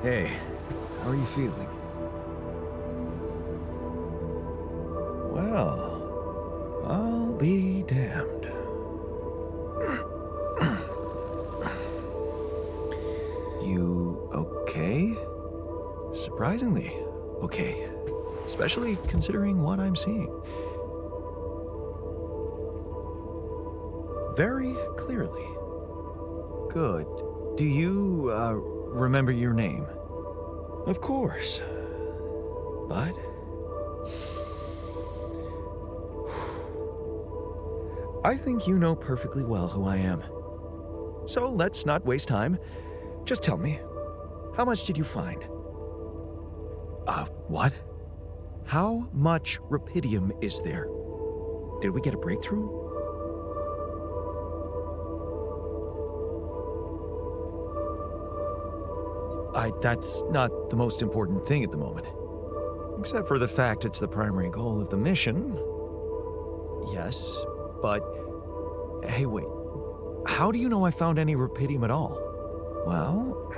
Hey, how are you feeling? Well, I'll be damned. You okay? Surprisingly okay. Especially considering what I'm seeing. Very clearly. Good. Do you, remember your name? Of course. But I think you know perfectly well who I am. So let's not waste time. Just tell me, how much did you find? What? How much rupidium is there? Did we get a breakthrough? That's not the most important thing at the moment. Except for the fact it's the primary goal of the mission. Yes, but... Hey, wait. How do you know I found any rupidium at all? Well...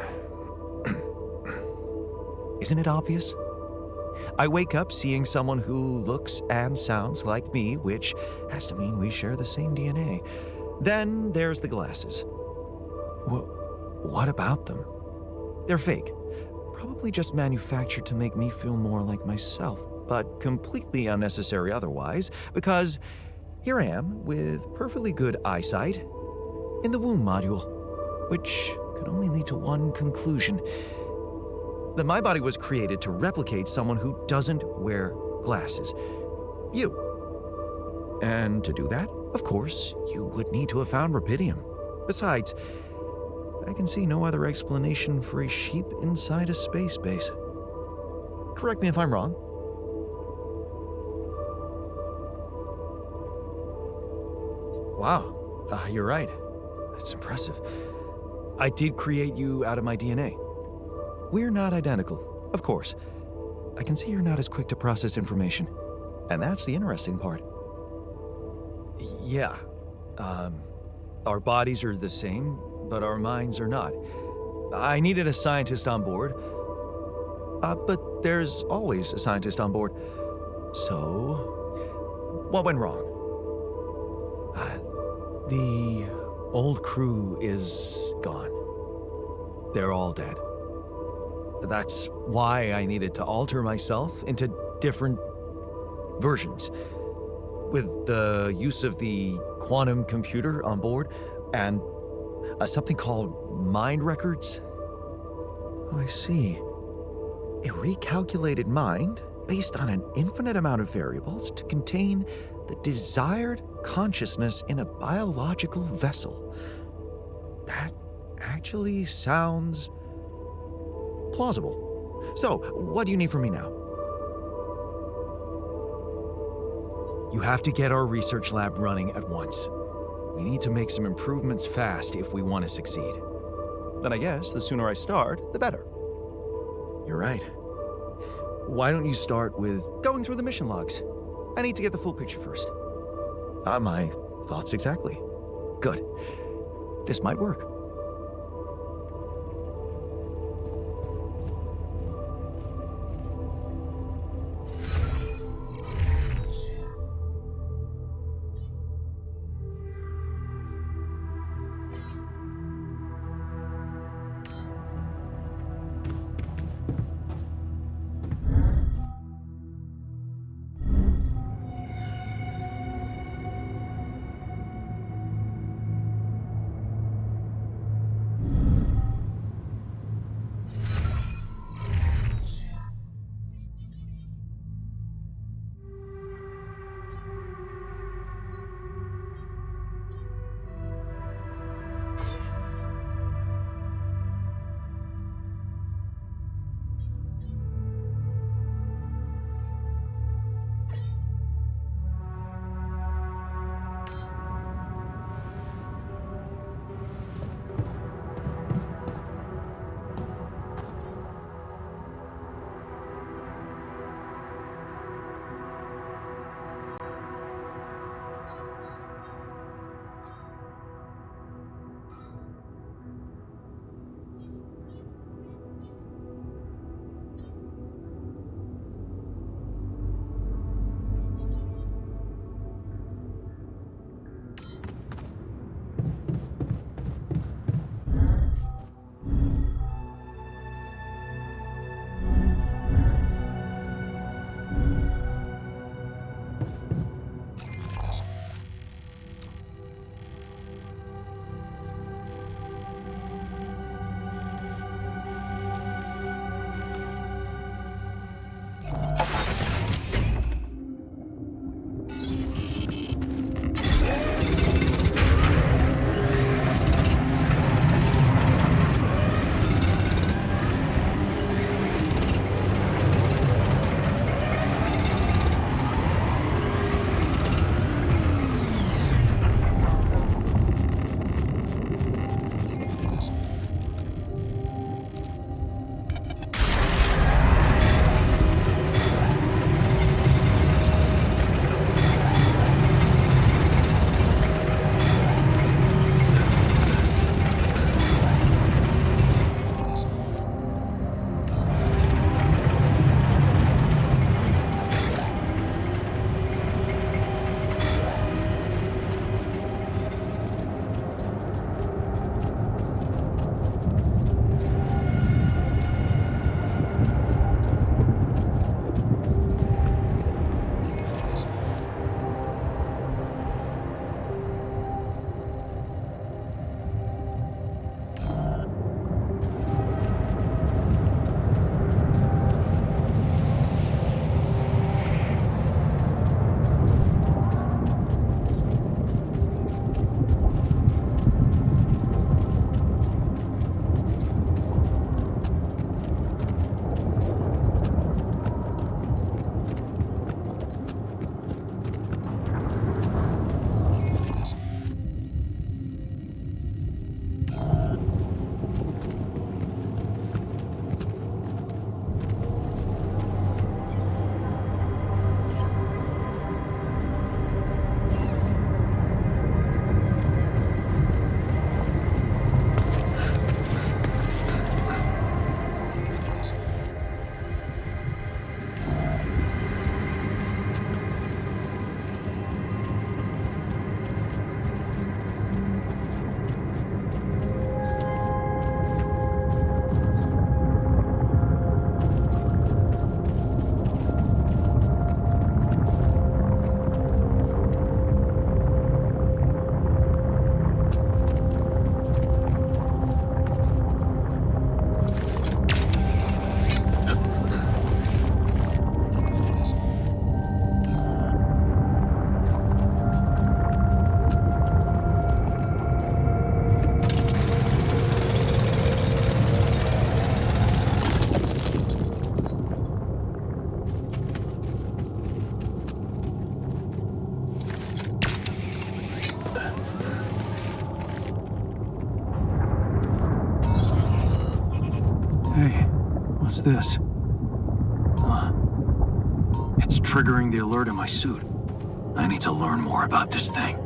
Isn't it obvious? I wake up seeing someone who looks and sounds like me, which has to mean we share the same DNA. Then there's the glasses. What about them? They're fake. Probably just manufactured to make me feel more like myself, but completely unnecessary otherwise, because here I am with perfectly good eyesight in the womb module, which could only lead to one conclusion: that my body was created to replicate someone who doesn't wear glasses. You. And to do that, of course, you would need to have found rupidium. Besides, I can see no other explanation for a sheep inside a space base. Correct me if I'm wrong. Wow, you're right. That's impressive. I did create you out of my DNA. We're not identical, of course. I can see you're not as quick to process information. And that's the interesting part. Yeah. Our bodies are the same, but our minds are not. I needed a scientist on board. But there's always a scientist on board. So, what went wrong? The old crew is gone. They're all dead. That's why I needed to alter myself into different versions. With the use of the quantum computer on board and something called mind records. Oh, I see. A recalculated mind based on an infinite amount of variables to contain the desired consciousness in a biological vessel. That actually sounds plausible. So, what do you need from me now? You have to get our research lab running at once. We need to make some improvements fast if we want to succeed. Then I guess the sooner I start, the better. You're right. Why don't you start with going through the mission logs? I need to get the full picture first. My thoughts exactly. Good. This might work. this? It's triggering the alert in my suit. I need to learn more about this thing.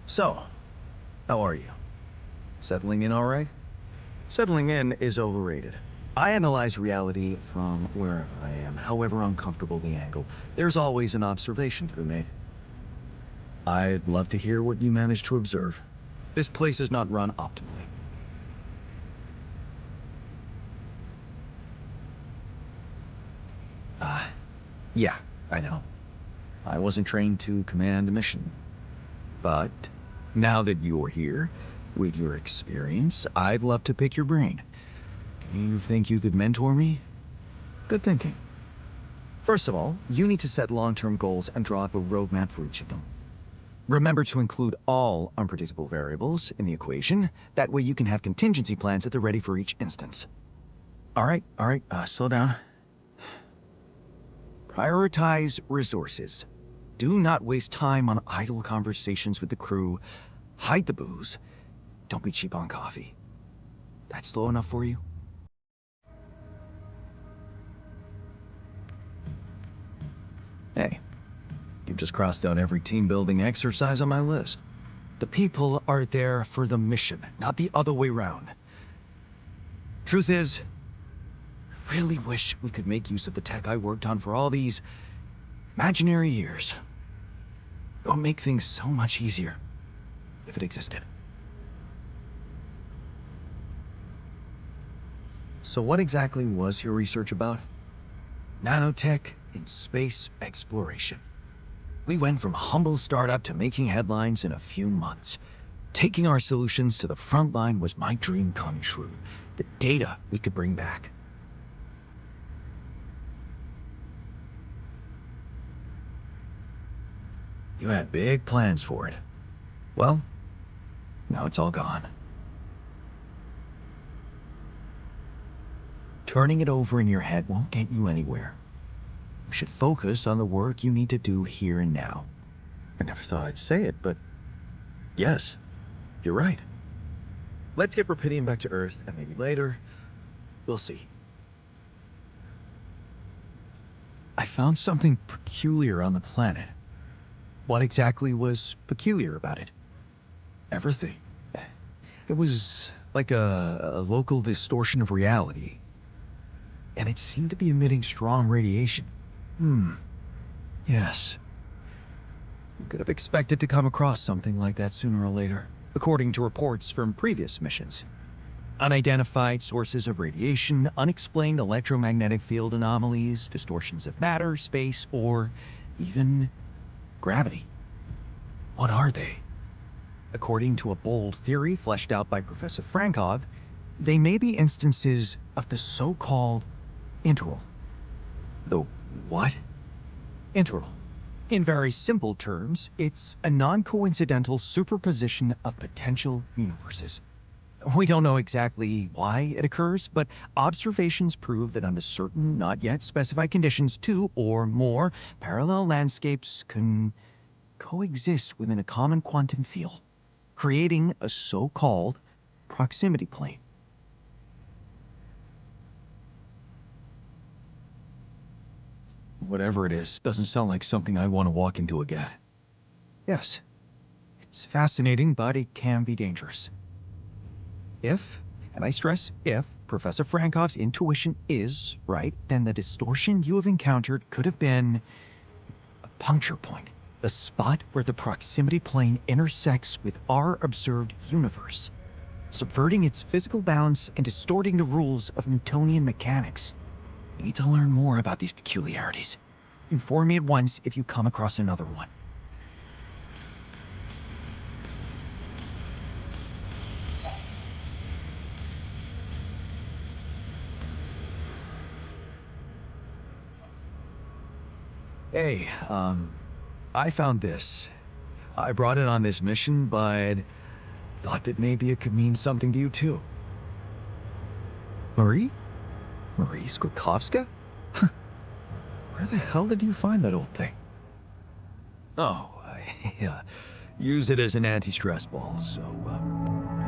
So, how are you? Settling in all right? Settling in is overrated. I analyze reality from wherever I am, however uncomfortable the angle. There's always an observation to be made. I'd love to hear what you managed to observe. This place is not run optimally. Yeah, I know. I wasn't trained to command a mission. But now that you're here, with your experience, I'd love to pick your brain. You think you could mentor me? Good thinking. First of all, you need to set long-term goals and draw up a roadmap for each of them. Remember to include all unpredictable variables in the equation. That way you can have contingency plans at the ready for each instance. All right, slow down. Prioritize resources. Do not waste time on idle conversations with the crew. Hide the booze. Don't be cheap on coffee. That's slow enough for you? Hey, you just crossed out every team-building exercise on my list. The people are there for the mission, not the other way round. Truth is, I really wish we could make use of the tech I worked on for all these imaginary years. It would make things so much easier. if it existed. So what exactly was your research about? Nanotech in space exploration. We went from a humble startup to making headlines in a few months. Taking our solutions to the front line was my dream come true. The data we could bring back. You had big plans for it. Well, now it's all gone. Turning it over in your head won't get you anywhere. You should focus on the work you need to do here and now. I never thought I'd say it, but yes, you're right. Let's get Rapidium back to Earth, and maybe later, we'll see. I found something peculiar on the planet. What exactly was peculiar about it? Everything. It was like a local distortion of reality. And it seemed to be emitting strong radiation. Yes. You could have expected to come across something like that sooner or later, according to reports from previous missions. Unidentified sources of radiation, unexplained electromagnetic field anomalies, distortions of matter, space, or even gravity. What are they? According to a bold theory fleshed out by Professor Frankov, they may be instances of the so-called integral. The what? Integral. In very simple terms, it's a non-coincidental superposition of potential universes. We don't know exactly why it occurs, but observations prove that under certain, not yet specified conditions, two or more parallel landscapes can coexist within a common quantum field, creating a so-called proximity plane. Whatever it is, doesn't sound like something I'd want to walk into again. Yes, it's fascinating, but it can be dangerous. If, and I stress if, Professor Frankov's intuition is right, then the distortion you have encountered could have been a puncture point, the spot where the proximity plane intersects with our observed universe, subverting its physical balance and distorting the rules of Newtonian mechanics. You need to learn more about these peculiarities. Inform me at once if you come across another one. Hey, I found this. I brought it on this mission, but thought that maybe it could mean something to you too. Marie? Marie Skłodowska? Where the hell did you find that old thing? Oh, I use it as an anti-stress ball, so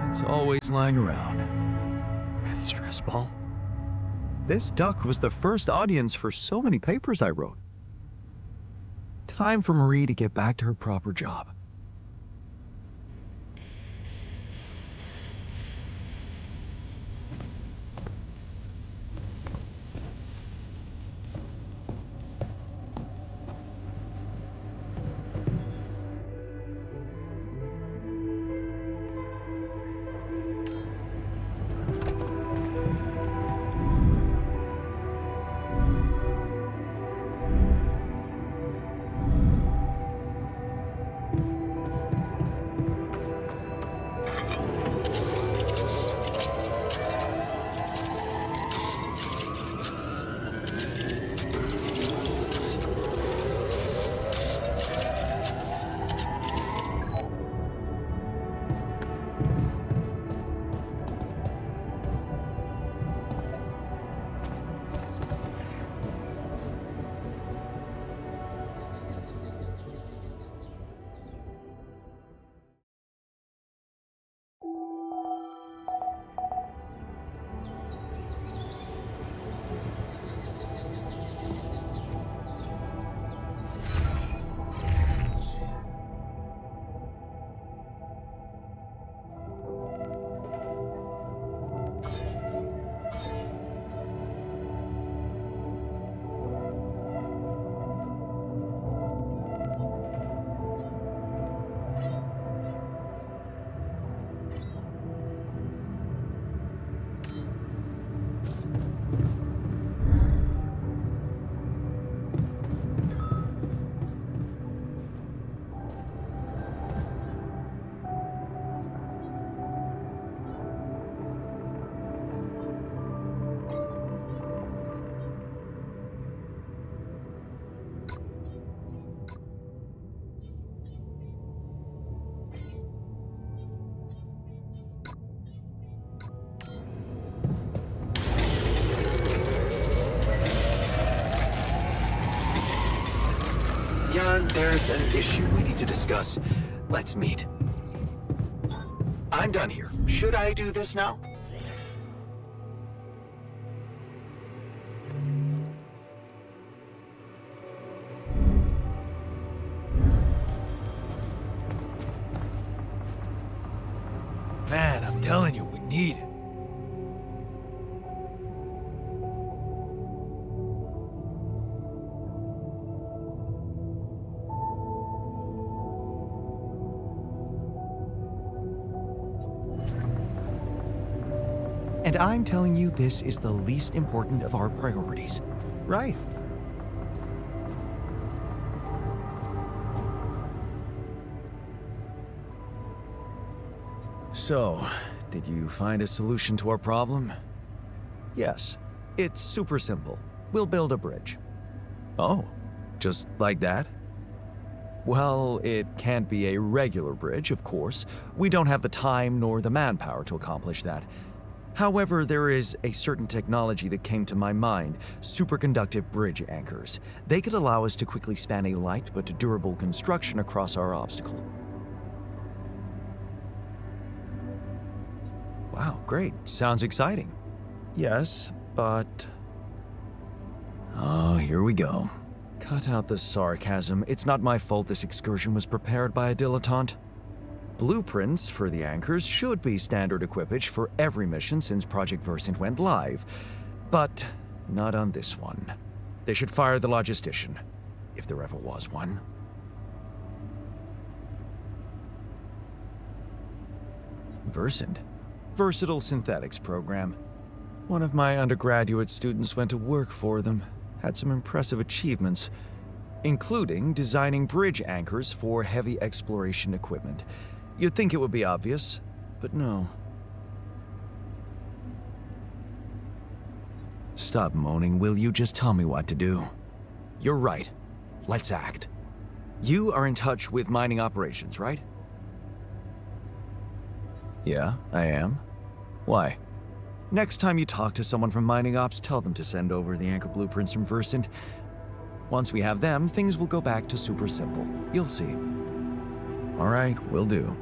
it's always lying around. Anti-stress ball? This duck was the first audience for so many papers I wrote. Time for Marie to get back to her proper job. everyone, there's an issue we need to discuss. Let's meet. I'm done here. Should I do this now? Man, I'm telling you, we need it. And I'm telling you this is the least important of our priorities, right? So, did you find a solution to our problem? Yes, it's super simple. We'll build a bridge. Oh, just like that? Well, it can't be a regular bridge, of course. We don't have the time nor the manpower to accomplish that. However, there is a certain technology that came to my mind, superconductive bridge anchors. They could allow us to quickly span a light but durable construction across our obstacle. Wow, great. Sounds exciting. Yes, but... Oh, here we go. Cut out the sarcasm. It's not my fault this excursion was prepared by a dilettante. Blueprints for the anchors should be standard equipage for every mission since Project Versant went live, but not on this one. They should fire the logistician, if there ever was one. Versant? Versatile Synthetics program. One of my undergraduate students went to work for them, had some impressive achievements, including designing bridge anchors for heavy exploration equipment. You'd think it would be obvious, but no. Stop moaning, will you? Just tell me what to do. You're right. Let's act. You are in touch with mining operations, right? Yeah, I am. Why? Next time you talk to someone from mining ops, tell them to send over the anchor blueprints from Versant. Once we have them, things will go back to super simple. You'll see. All right, will do.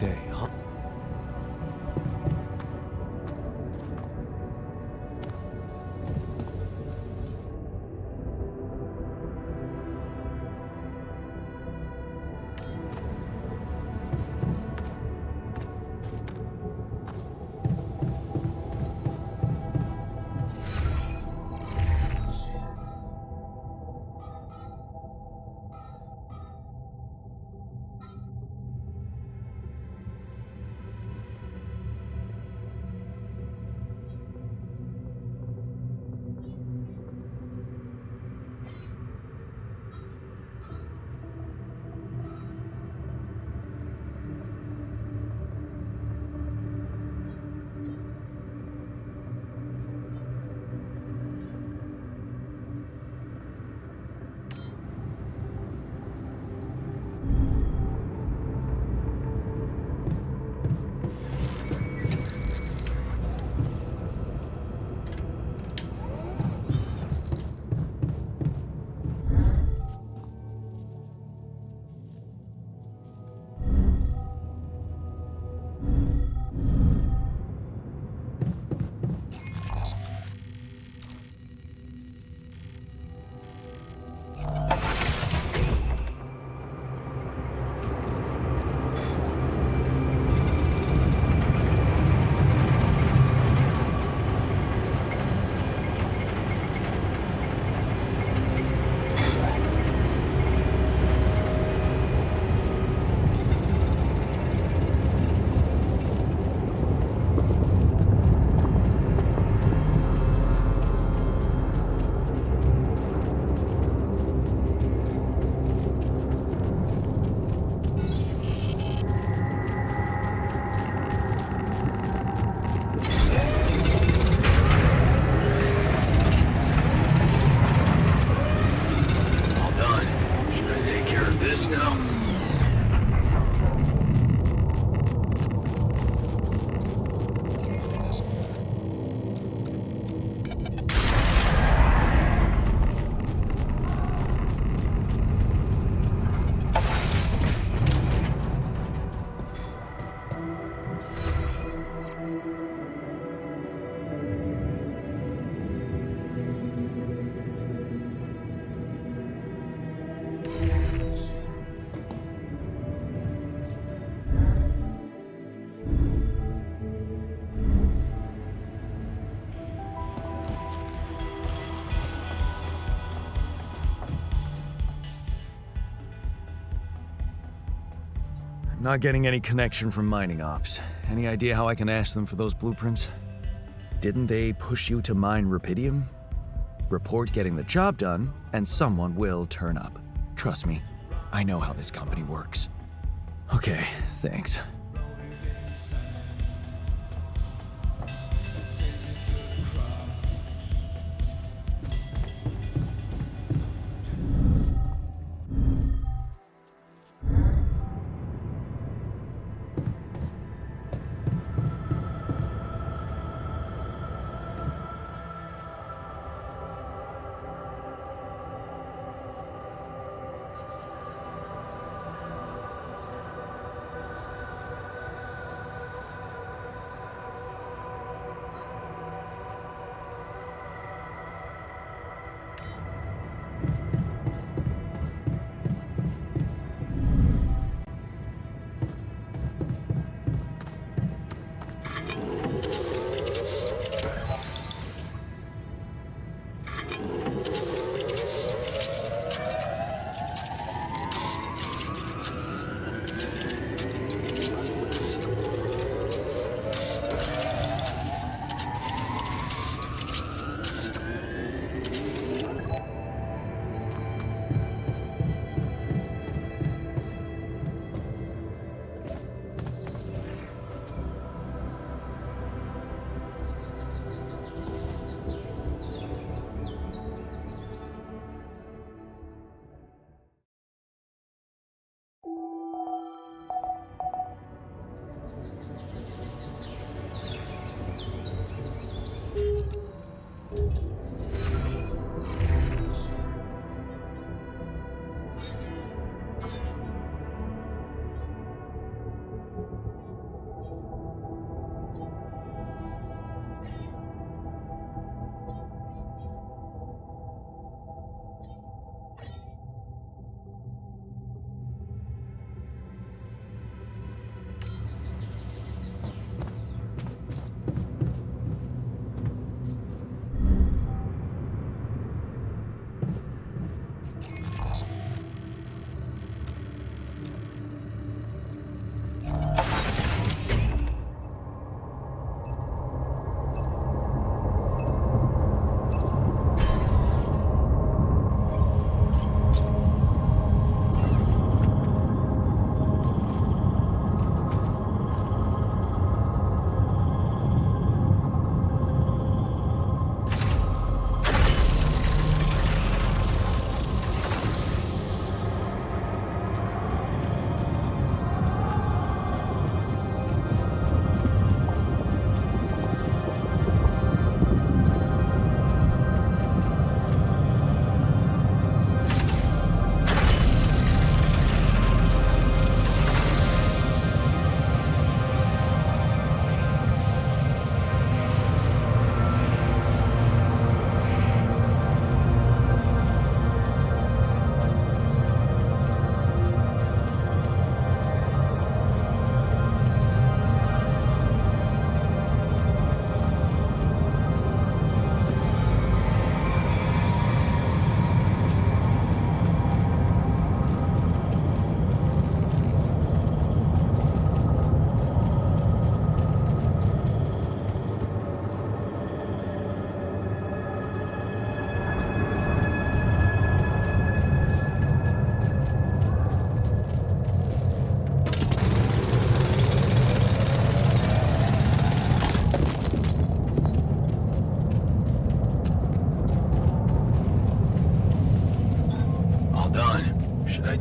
day, huh? Not getting any connection from mining ops. Any idea how I can ask them for those blueprints? Didn't they push you to mine rupidium? Report getting the job done, and someone will turn up. Trust me, I know how this company works. Okay, thanks.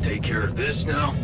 take care of this now?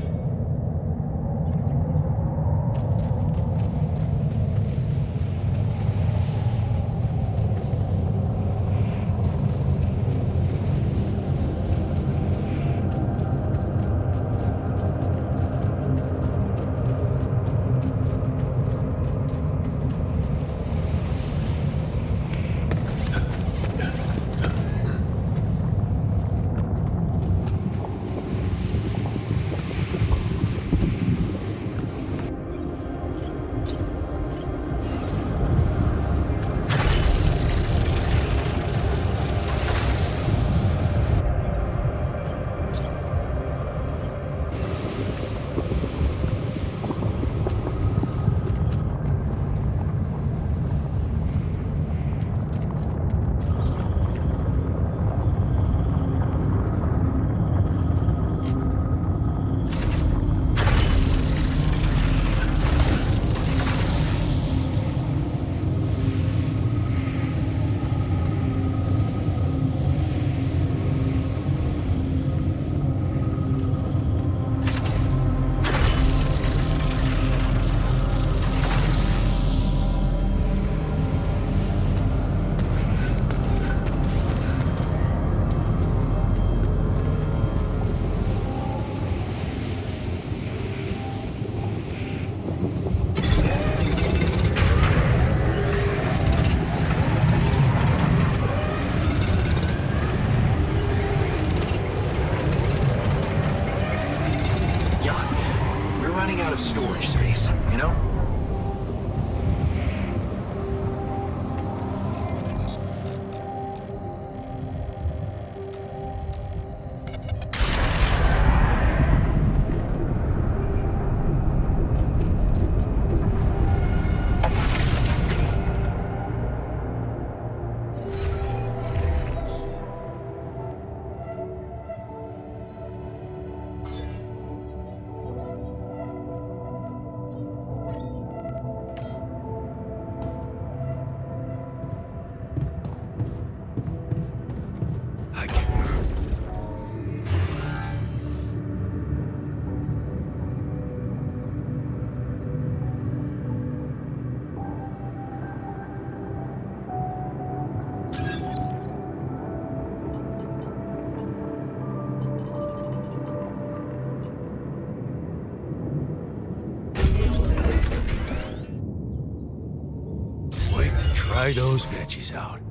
Out of storage space, you know? Try those veggies out.